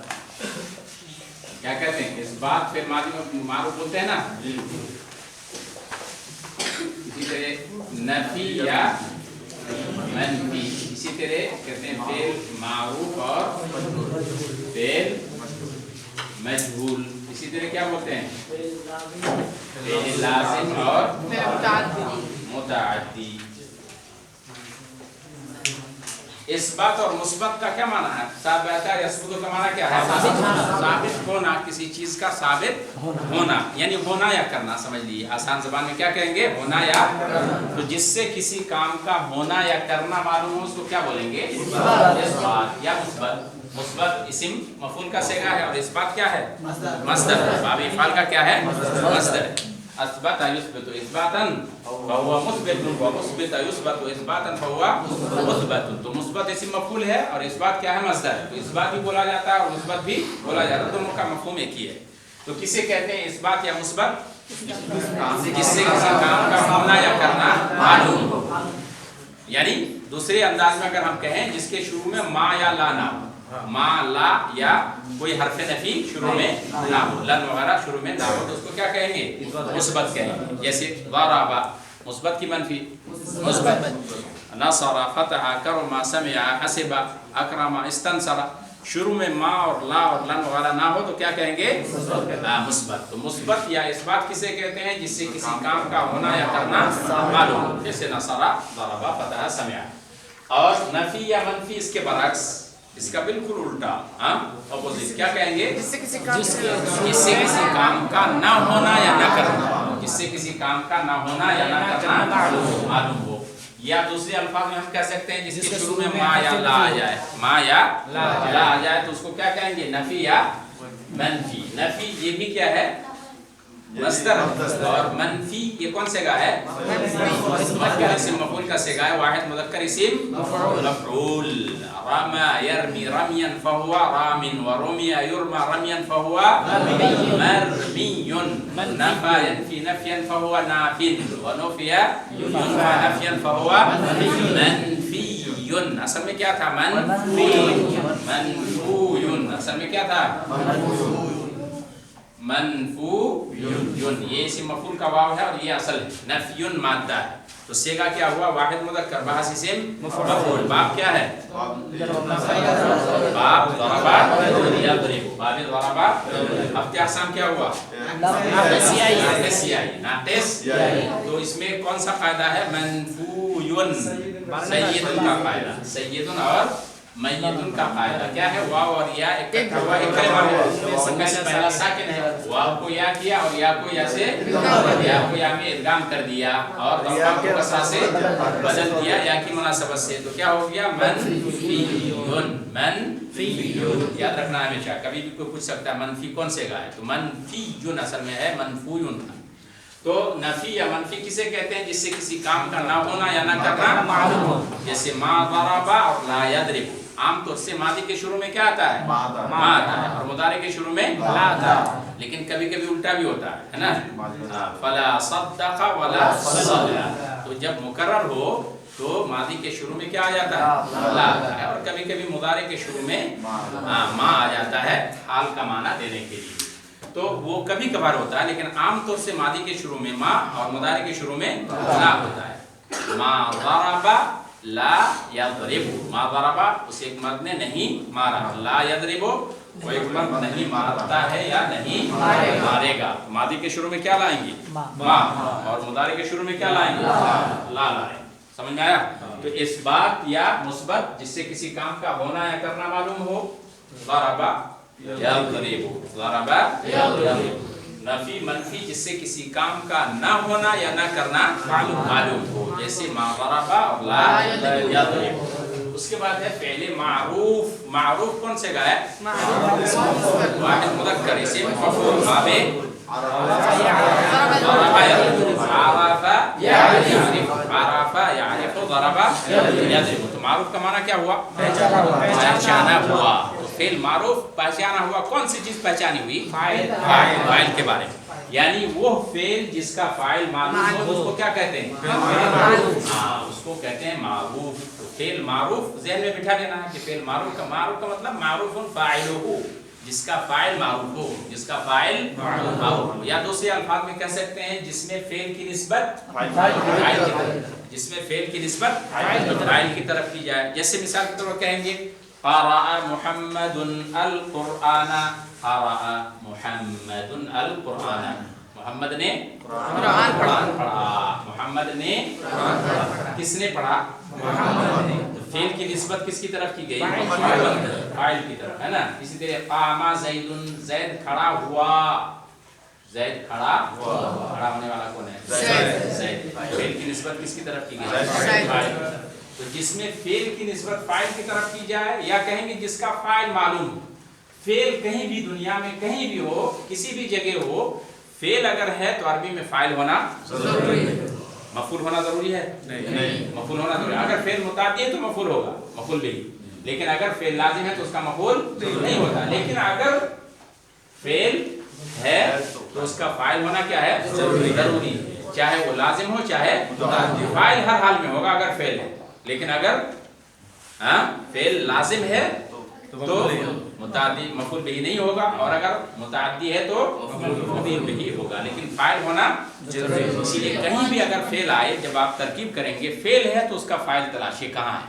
کیا کہتے ہیں؟ اس بات پھر ماضی میں معروف بولتے ہیں نا. اسی طرح نفی یا منفی. اسی طرح کہتے ہیں فعل معروف اور فعل مجہول. اسی طرح کیا بولتے ہیں؟ فعل لازم اور متعدی. اس بات اور مثبت کا کیا معنی ہے؟ ثابت یا ثبوت کا معنی کیا ہے؟ ثابت ہونا. کسی چیز کا ثابت ہونا یعنی ہونا یا کرنا. سمجھ لیجیے آسان زبان میں کیا کہیں گے؟ ہونا یا. تو جس سے کسی کام کا ہونا یا کرنا معلوم ہو اس کو کیا بولیں گے؟ اس بات یا مثبت. مثبت اسم مفعول کا صیغہ ہے اور اس بات کیا ہے؟ مصدر. باب افعال کا کیا ہے؟ مصدر. اثبت یثبت اثباتا فهو مثبت ومثبت يثبت اثباتا فهو مثبت. تو مثبت اسم مفعول ہے اور اثبات کیا ہے؟ مصدر. تو اثبات بھی بولا جاتا ہے اور مثبت بھی بولا جاتا ہے. دونوں کا مفہوم ایک ہی ہے. تو کسے کہتے ہیں اثبات یا مثبت؟ جس سے کسی کام کا ہونا یا کرنا معلوم ہو. یعنی دوسرے انداز میں اگر ہم کہیں جس کے شروع میں ما یا لا نہ ہو. ما لا یا کوئی حرف نفی شروع میں نہ ہو. لن وغیرہ شروع میں نہ ہو تو اس کو کیا کہیں گے؟ مثبت کہیں گے. جیسے ضرب مثبت کی منفی مثبت. نصر فتح کرم سمع حسب اکرم استنصر شروع میں ما اور لا اور لن وغیرہ نہ ہو تو کیا کہیں گے؟ مثبت. تو مثبت یا اثبات کسے کہتے ہیں؟ جس سے کسی کام کا ہونا یا کرنا معلوم ہو. جیسے نصر ضرب فتح سمع. اور نفی یا منفی اس کے برعکس اس کا بالکل الٹا اپوزٹ کیا کہیں گے؟ جس سے کسی کام کا نہ ہونا یا نہ کرنا. جس سے کسی کام کا نہ ہونا یا نہ کرنا معلوم ہو. یا دوسرے الفاظ میں ہم کہہ سکتے ہیں جس کے شروع میں ما یا لا آ جائے. ما یا لا آ جائے تو اس کو کیا کہیں گے؟ نفی یا منفی. نفی یہ بھی کیا ہے؟ مصدر. اور منفی یہ کون صیغہ ہے؟ مذکر اسم مفعول کا صیغہ ہے. واحد مذکر اسم مفعول. رمى يرمي رميا فهو رام ورمي يرمى رميا فهو مرمي. نفى ينفي نفيا فهو ناف ونفي ينفى نفيا فهو منفي. اصل میں کیا تھا؟ منفی. منفوی اصل میں کیا تھا؟ منفوی. یہ اسم مفعول کا واو ہے اور یہ اصل ہے. نفی مادہ ہے. تو صیغہ کیا ہوا؟ واحد مذکر بحث اسم مفعول. باب کیا ہے؟ باب ضرب یضرب. باب ضرب. اب کیا اقسام کیا ہوا؟ ناقص ناقص. تو اس میں کون سا قاعدہ ہے؟ منفوی. سیدن کا قاعدہ. سیدن اور میدن کا قاعدہ کیا ہے؟ واو اور یا اکٹھا ہوا ایک کلمہ ہے. ان میں سے پہلا ساکن ہے. واو کو یا کیا اور یا کو یا سے یا کو یا میں ادغام کر دیا اور ضمہ کو کسرہ سے بدل دیا یا کی مناسبت سے. تو کیا ہو گیا؟ منفی. मनफियुन, याद रखना हमेशा, कभी भी कोई पूछ सकता है मनफी कौन से का है, तो मनफियुन असल में है मनफूयुन। तो नफी या मनफी किसे कहते हैं? जिससे किसी काम का ना होना या ना करना मालूम हो, जैसे मा दरबा और ला यदरिबु। आमतौर से मादी के शुरू में क्या आता है? मा आता है, और मुदारे के शुरू में ला आता है, लेकिन कभी कभी उल्टा भी होता है ना। फला सद्दक़ा वला सल्ला, तो जब मुकर्रर हो तो मादी के शुरू में क्या आ जाता है? ला आता है, और कभी कभी मुदारे के शुरू में मा आ जाता है हाल का माना देने के लिए। तो वो कभी कभार होता है, लेकिन आमतौर से मादी के शुरू में मा और मुदारे के शुरू में ला होता है। मा दरबा ला यदरिबु, मा दरबा उस एक मर्द ने नहीं मारा, ला यदरिबु वो एक मर्द नहीं मारता है या नहीं मारेगा। मादी के शुरू में क्या लाएंगे? मा, और मुदारे के शुरू में क्या लाएंगे? ला लाएंगे। समझ में आया? तो इस बात या मुस्बत जिससे किसी काम का होना या करना मालूम हो, दरबा यदरिबु, दरबा यदरिबु। नफी मनफी जिससे किसी काम का ना होना या ना करना मालूम हो, जैसे मा दरबा और ला यदरिबु। उसके बाद है पहले मारूफ। मारूफ कौन से का है? वाहिद मुज़क्कर इस्म मफ़ऊल बाबे आराफा यारिफ दरबा यदरिबु। तो मारूफ का माना क्या हुआ? पहचाना हुआ। तो फेल मारूफ पहचाना हुआ, कौन सी चीज पहचानी हुई? फाइल के बारे में, यानी वो फेल जिसका फाइल मालूम हो उसको क्या कहते हैं? उसको कहते हैं मारूफ। तो फेल मारूफ ज़हन में बिठा लेना है कि फेल मारूफ का मतलब मारूफुन फाइलुहु, जिसका फाइल मारूफ हो, जिसका फाइल मारूफ हो। या दूसरे अल्फाज में कह सकते हैं जिसमें फेल की निस्बत फाइल की तरफ की जाए। जैसे मिसाल के तौर पर कहेंगे क़रअ मुहम्मदुन अल क़ुरआन, क़रअ मुहम्मदुन अल क़ुरआन, मोहम्मद ने कुरान पढ़ा। मोहम्मद ने किसने पढ़ा? मोहम्मद ने। तो फेल की निस्बत किसकी तरफ की गई? फाइल की तरफ, है ना। इसी तरह क़ामा ज़ैदुन, ज़ैद खड़ा हुआ, ज़ैद खड़ा होने वाला कौन है? ज़ैद। फेल की निस्बत किसकी तरफ की गई? फाइल। तो जिसमें फेल की निस्बत फाइल की तरफ की जाए, या कहेंगे जिसका फाइल मालूम हो। फेल कहीं भी दुनिया में कहीं भी हो, किसी भी जगह हो, फेल अगर है तो अरबी में फाइल होना जरूरी है। मफूल होना जरूरी है? नहीं। मफूल होना जरूरी है। अगर फेल मुताद्दी है तो मफूल होगा, मफूल भी। लेकिन अगर फेल लाजिम है तो उसका मफूल नहीं होता। लेकिन अगर फेल है तो उसका फाइल होना क्या है? जरूरी, चाहे वो लाजिम हो चाहे मुताद्दी। फाइल हर हाल में होगा अगर फेल है, लेकिन अगर फेल लाजिम है तो मुताद्दी मफूल बिही नहीं होगा, और अगर मुताद्दी है तो मफूल बिही होगा। लेकिन फाइल होना जरूरी है। इसीलिए कहीं भी अगर फेल आए, जब आप तरकीब करेंगे फेल है तो उसका फाइल तलाशी कहाँ है।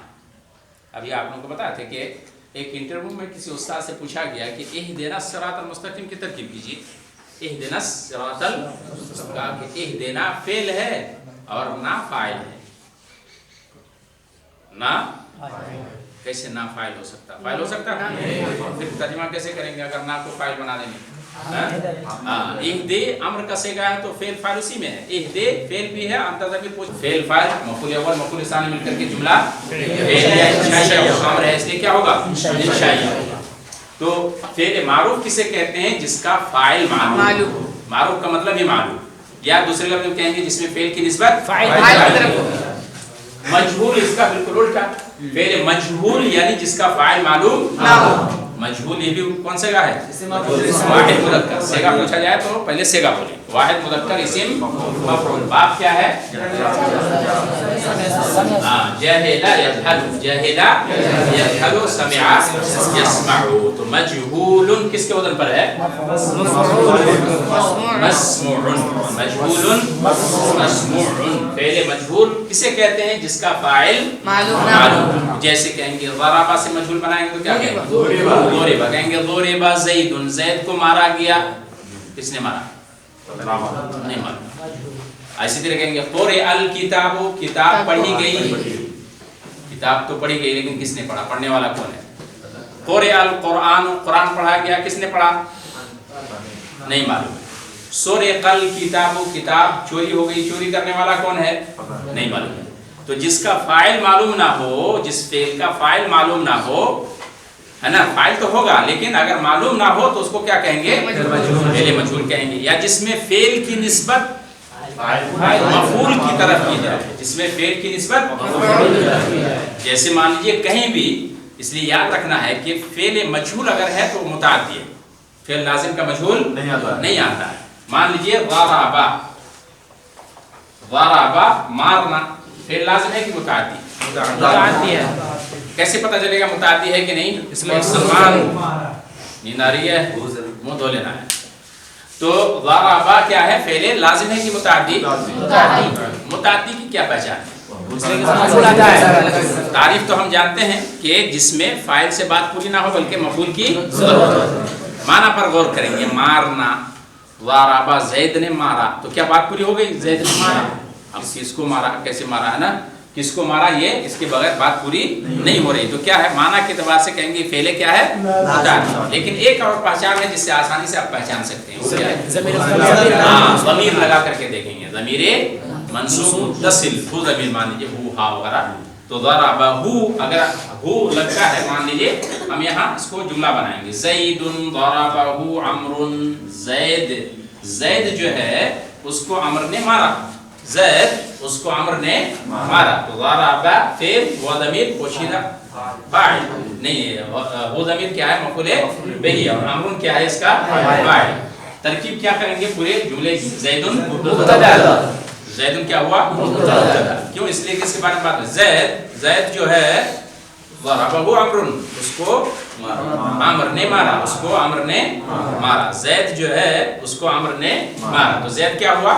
अभी आप लोगों को बताया था कि एक इंटरव्यू में किसी उस्ताद से पूछा गया कि इहदिना सिरातल मुस्तकीम की तरकीब कीजिए। इहदिना सिरातल मुस्तकीम, इहदिना फेल है और ना फाइल है। ना कैसे ना फाइल हो सकता? फाइल हो सकता है? फिर तर्जुमा कैसे करेंगे अगर ना को फाइल बना देंगे? इहदे अम्र का सेगा है तो फेल फाइल उसी में है। इहदे फेल भी है, अंतज़मी फेल फाइल मफूल अव्वल मफूल सानी मिलकर के जुमला फेल या इंशाई अम्र है, इसलिए क्या होगा? इंशाई होगा। तो फेल मारूफ किसे कहते हैं? जिसका फाइल मालूम। मारूफ का मतलब ही मालूम, या दूसरे लफ्ज़ में कहेंगे जिसमें फेल की निस्बत फाइल की तरफ। मजहूल इसका बिल्कुल उल्टा, पहले मजहूल यानी जिसका फाइल मालूम ना हो। मजहूल ये भी कौन से का है? वाहिद मुज़क्कर। सेगा पूछा जाए तो पहले सेगा बोले। वाहिद मुज़क्कर इस्म मफ़ऊल। बाप क्या है? जहला यजहलु, जहला यजहलु, समिअ यस्मअु। तो मजहूलुन किसके वज़न पर है? मस्मूउन। मजहूलुन मस्मूउन। पहले मजहूल किसे कहते हैं? जिसका फाइल मालूम। जैसे कहेंगे ज़राबा से मजहूल बनाएंगे तो क्या कहेंगे? ज़ोरिबा। कहेंगे ज़ोरिबा ज़ैदुन, ज़ैद को मारा गया। किसने मारा? नहीं मारा। ऐसी तरह कहेंगे क़ुरिअ अल किताबु, किताब पढ़ी गई। किताब तो पढ़ी गई, लेकिन किसने पढ़ा? पढ़ने वाला कौन है? क़ुरिअ अल क़ुरआन, कुरान पढ़ा गया। किसने पढ़ा? नहीं मालूम। सुरिक़ल किताबु, किताब चोरी हो गई। चोरी करने वाला कौन है? नहीं मालूम। तो जिसका फाइल मालूम ना हो, जिस फेल का फाइल मालूम ना हो, ہے نا. فاعل تو ہوگا لیکن اگر معلوم نہ ہو تو اس کو کیا کہیں گے؟ فعل مجہول کہیں گے. یا جس میں فعل کی نسبت مفعول کی طرف کی جائے, جس میں فعل کی نسبت, جیسے مان لیجیے کہیں بھی, اس لیے یاد رکھنا ہے کہ فعل مجہول اگر ہے تو متعدی ہے, فعل لازم کا مجہول نہیں آتا ہے. مان لیجیے ضربا, ضربا مارنا, فعل لازم ہے کہ متعدی؟ متعدی ہے. کیسے پتہ چلے گا متعدی ہے کہ نہیں؟ اس میں سلمان نیند آ رہی ہے, منہ دھو لینا ہے. تو ضربا کیا ہے؟ فعل لازم ہے کہ متعدی؟ متعدی کی کیا پہچان ہے؟ تعریف تو ہم جانتے ہیں کہ جس میں فاعل سے بات پوری نہ ہو بلکہ مفعول کی ضرورت ہو. معنی پر غور کریں گے. مارنا, ضربا زید نے مارا, تو کیا بات پوری ہو گئی؟ زید نے مارا. اب کس کو مارا, کیسے مارا, ہے نا, کس کو مارا, یہ اس کے بغیر بات پوری نہیں ہو رہی. تو کیا ہے معنی کے اعتبار سے کہیں گے فعل کیا ہے؟ متعدی. لیکن ایک اور پہچان ہے جس سے آسانی سے آپ پہچان سکتے ہیں, وہ کیا ہے؟ ہاں, ضمیر لگا کر کے دیکھیں گے. ضمیر منصوب متصل, ہو ضمیر مان لیجیے, ہو ہا وغیرہ. تو ضربہ ہو, اگر ہو لگتا ہے مان لیجیے, ہم یہاں اس کو جملہ بنائیں گے. زید ضربہ عمر, زید, زید جو ہے اس کو عمر نے مارا, زید اس کو عمر نے مارا. تو ضربہ فعل و ضمیر پوشیدہ فاعل نہیں, وہ ضمیر کیا ہے؟ مفعول بہ, اور عمر کیا ہے اس کا فاعل. ترکیب کیا کریں گے پورے جملے کی؟ زیدن مبتدا, زیدن کیا ہوا؟ مبتدا. کیوں؟ اس لیے کہ اس کے بارے میں بات ہے. زید, زید جو ہے ضربہ عمر, اس کو عمر نے مارا, اس کو عمر نے مارا. زید جو ہے اس کو عمر نے مارا. تو زید کیا ہوا؟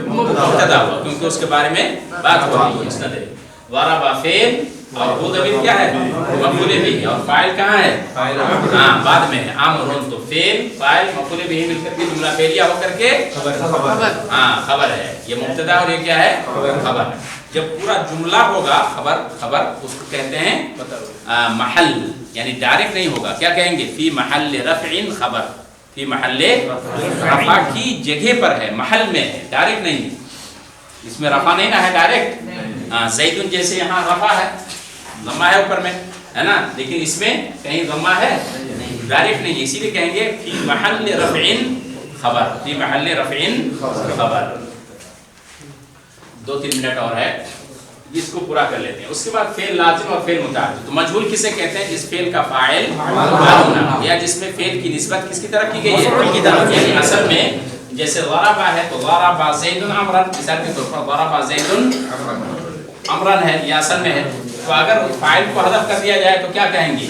مبتدا ہوا, کیونکہ اس کے بارے میں بات ہو رہی ہے. اس نے ضربہ فعل اور وہ ضمیر کیا ہے؟ مفعول بہ, اور فاعل کہاں ہے؟ ہاں بعد میں ہے, عمر. تو فعل فاعل مفعول بہ مل کر کے جملہ فعلیہ ہو کر کے ہاں خبر ہے. یہ مبتدا اور یہ کیا ہے؟ خبر. جب پورا جملہ ہوگا خبر, خبر اس کو کہتے ہیں محل, یعنی ڈائریکٹ نہیں ہوگا. کیا کہیں گے؟ فی محل رفع خبر, فی محل رفع کی جگہ پر ہے, محل میں ہے, ڈائریکٹ نہیں. اس میں رفع نہیں نہ ہے ڈائریکٹ. زیدن جیسے یہاں رفع ہے, ضمہ ہے اوپر میں, ہے نا, لیکن اس میں کہیں ضمہ ہے ڈائریکٹ نہیں. اسی لیے کہیں گے فی محل رفع خبر, فی محل رفع خبر. 2-3 منٹ اور ہے, اس کو پورا کر لیتے ہیں. اس کے بعد فعل لازم اور فعل متعدی. تو مجہول کسے کہتے ہیں؟ جس فعل کا فاعل معلوم نہ ہو, یا جس میں فعل کی نسبت کس کی طرف کی گئی ہے؟ یعنی اصل میں جیسے ضربہ ہے تو ضربہ زید عمرا, مثال کے طور پر ضربہ زید عمرا ہے, یہ اصل میں ہے. تو اگر فاعل کو حذف کر دیا جائے تو کیا کہیں گے؟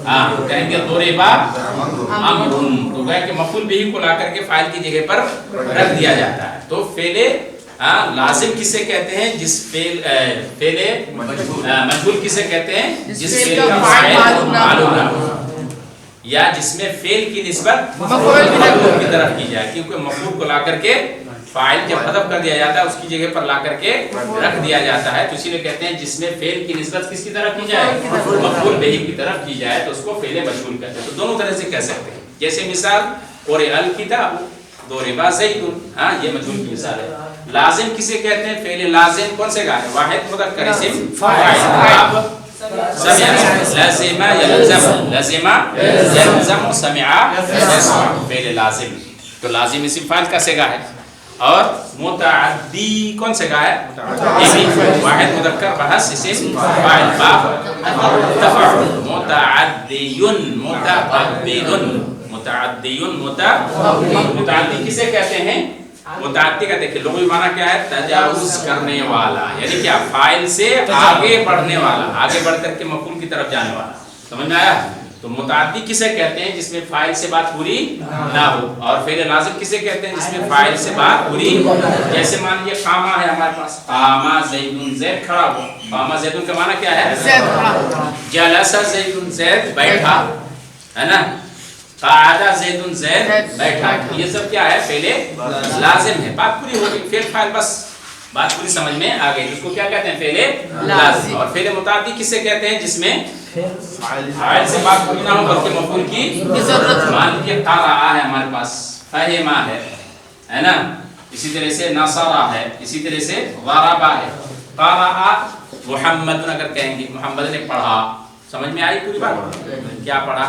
ہاں کہیں گے ضربہ عمر. تو گویا کہ مفعول بہ کو لا کر کے فاعل کی جگہ پر رکھ دیا جاتا ہے. تو فعل لازم کسے کہتے ہیں؟ جس فعل مجہول کسے کہتے ہیں؟ جس فعل کا فاعل معلوم نہ ہو, یا جس میں فعل کی نسبت مفعول کی طرف کی جائے, کیونکہ مفعول کو لا کر کے فاعل جب حذف کر دیا جاتا ہے اس کی جگہ پر لا کر کے رکھ دیا جاتا ہے. تو اسی لیے کہتے ہیں جس میں فعل کی نسبت کس کی طرف کی جائے؟ مفعول بہ کی طرف کی جائے, تو اس کو فعل مجہول کہتے ہیں. تو دونوں طرح سے کہہ سکتے ہیں. جیسے مثال قرئ الکتاب ضرب زید, ہاں یہ مجہول کی مثال ہے. لازم کسے کہتے ہیں؟ فعل لازم کون سے کا ہے؟ واحد مذکر اسم فاعل. سمع لازم يلزم, لازم يلزم, سمع يسمع, فعل لازم. تو لازم اسم فاعل کا صیغہ ہے. اور متعدی کون سے کا ہے؟ واحد مذکر بحث اسم فاعل, باب تفعل. متعدی متعبد, متعدی متعدی کسے کہتے ہیں؟ متعدی کا دیکھیں لغوی معنی کیا ہے؟ تجاوز کرنے والا, یعنی کیا؟ فاعل سے آگے بڑھنے والا, آگے بڑھ کر کے مفعول کی طرف جانے والا. سمجھ میں آیا؟ تو متعدی کسے کہتے ہیں؟ جس میں فاعل سے بات پوری نہ ہو. اور فعل لازم کسے کہتے ہیں؟ جس میں فاعل سے بات پوری, جیسے مان لیجیے قامہ ہے ہمارے پاس, قامہ زیدن, زید کھڑا ہوا. قامہ زیدن کا معنی کیا ہے؟ جلس زیدن, زید بیٹھا, ہے نا. قعد زید, زید بیٹھا. یہ سب کیا ہے؟ فعل لازم ہے. بات پوری ہو گئی, فعل فاعل بس بات پوری سمجھ میں آ گئی. اس کو کیا کہتے ہیں؟ فعل لازم. اور فعل متعدی کسے کہتے ہیں؟ جس میں فاعل سے بات پوری نہ ہو بلکہ مفعول کی ضرورت. مان لیجیے قرأ ہے ہمارے پاس, فہما ہے نا, اسی طرح سے نصرہ ہے, اسی طرح سے ضربہ ہے. قرأ محمد اگر کہیں گے محمد نے پڑھا, समझ में आई पूरी बात? क्या पढ़ा?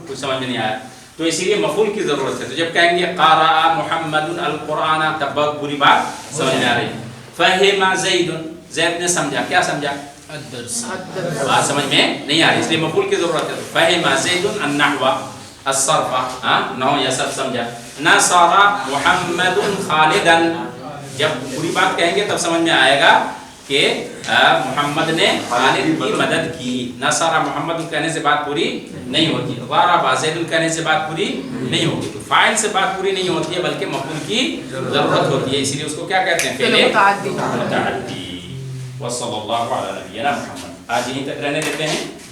कुछ समझ में नहीं आया तो इसीलिए मफूल की जरूरत है। तो जब कहेंगे क़ारा मुहम्मदुन अल कुरान तब पूरी बात समझ में आ रही। फ़हिमा ज़ैदुन, ज़ैद ने समझा, क्या समझा? बात समझ में नहीं आ रही इसलिए मफूल की जरूरत है। फ़हिमा ज़ैदुन अन-नहवा अस-सर्फ़ा, नहव या सर्फ़ समझा। नसरा मुहम्मदुन खालिदन, जब पूरी बात कहेंगे तब समझ में आएगा कि मोहम्मद ने खालिद की मदद की। नसरा मोहम्मद कहने से बात पूरी नहीं होती, ज़रबा ज़ैदुन कहने से बात पूरी नहीं होती। तो फाइल से बात पूरी नहीं होती है बल्कि मफूल की जरूरत होती है, इसीलिए उसको क्या कहते हैं? फ़िल मुतअद्दी। वसल्लल्लाहु अला नबिय्यिना मुहम्मद। आज यहीं तक रहने देते हैं।